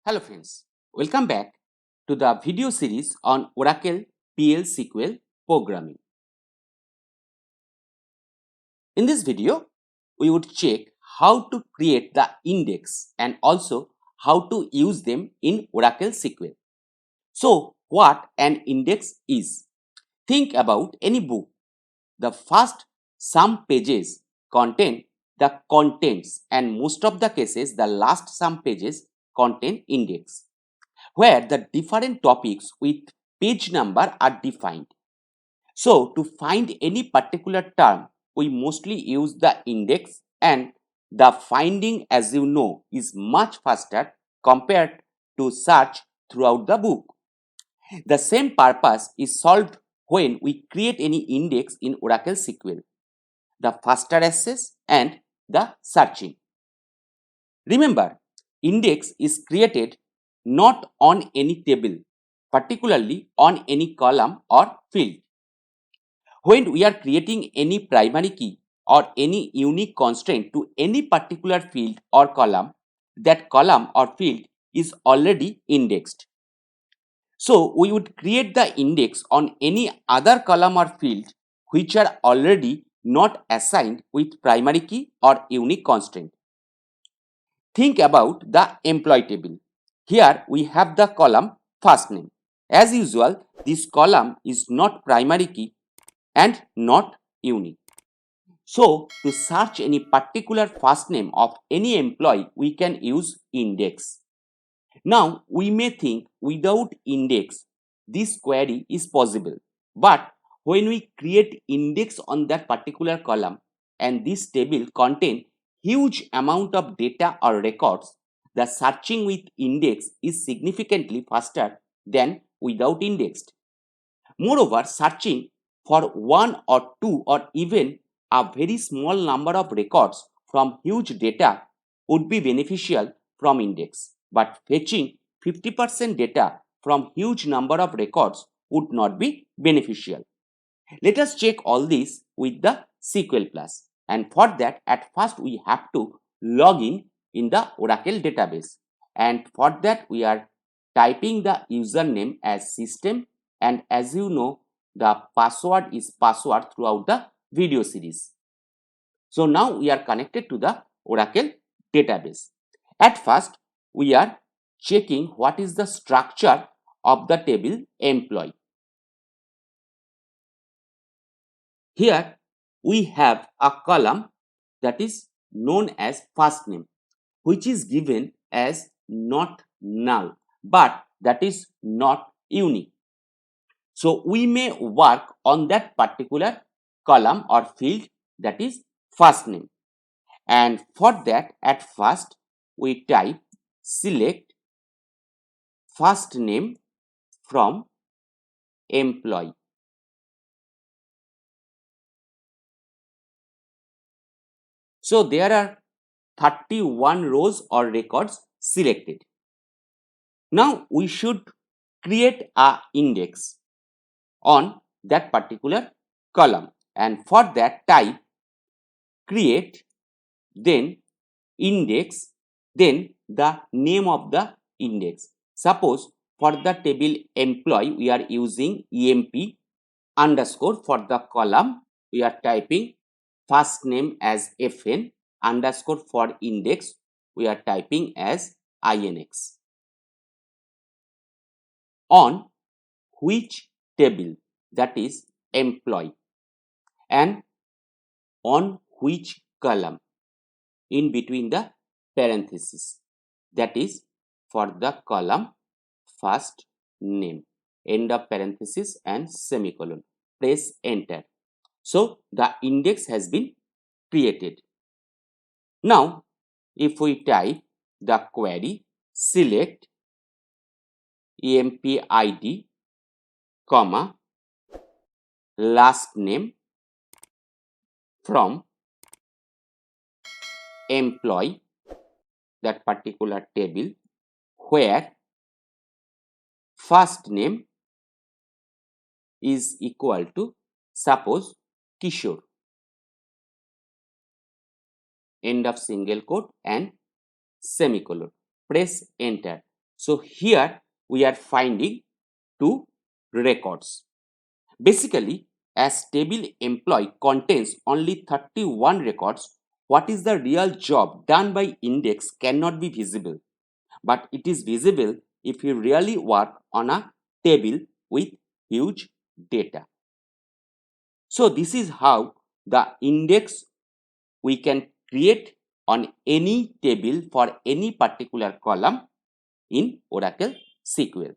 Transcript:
Hello friends, welcome back to the video series on Oracle PL SQL programming. In this video, we would check how to create the index and also how to use them in Oracle SQL. So, what an index is? Think about any book. The first some pages contain the contents and most of the cases the last some pages contain index, where the different topics with page number are defined. So, to find any particular term, we mostly use the index, and the finding, as you know, is much faster compared to search throughout the book. The same purpose is solved when we create any index in Oracle SQL, the faster access and the searching. Remember, index is created not on any table, particularly on any column or field. When we are creating any primary key or any unique constraint to any particular field or column, that column or field is already indexed. So, we would create the index on any other column or field which are already not assigned with primary key or unique constraint. Think about the employee table. Here we have the column first name. As usual, this column is not primary key and not unique. So, to search any particular first name of any employee, we can use index. Now, we may think without index, this query is possible. But when we create index on that particular column and this table contain huge amount of data or records, the searching with index is significantly faster than without indexed. Moreover, searching for one or two or even a very small number of records from huge data would be beneficial from index, but fetching 50% data from huge number of records would not be beneficial. Let us check all this with the SQL Plus, and for that at first we have to log in the Oracle database, and for that we are typing the username as system, and as you know the password is password throughout the video series. So now we are connected to the Oracle database. At first we are checking what is the structure of the table employee. Here we have a column that is known as first name, which is given as not null, but that is not unique. So we may work on that particular column or field, that is first name. And for that, at first we type select first name from employee. So there are 31 rows or records selected. Now we should create a index on that particular column, and for that type create, then index, then the name of the index. Suppose for the table employee we are using emp underscore. For the column we are typing first name as fn underscore. For index we are typing as inx. On which table, that is employee, and on which column, in between the parentheses, that is for the column first name, end of parenthesis and semicolon. Press enter. So the index has been created. Now if we type the query select emp id comma last name from employee, that particular table, where first name is equal to, suppose, Kishore, end of single quote and semicolon. Press enter. So here we are finding two records. Basically, as table employee contains only 31 records, what is the real job done by index cannot be visible, but it is visible if you really work on a table with huge data. So this is how the index we can create on any table for any particular column in Oracle SQL.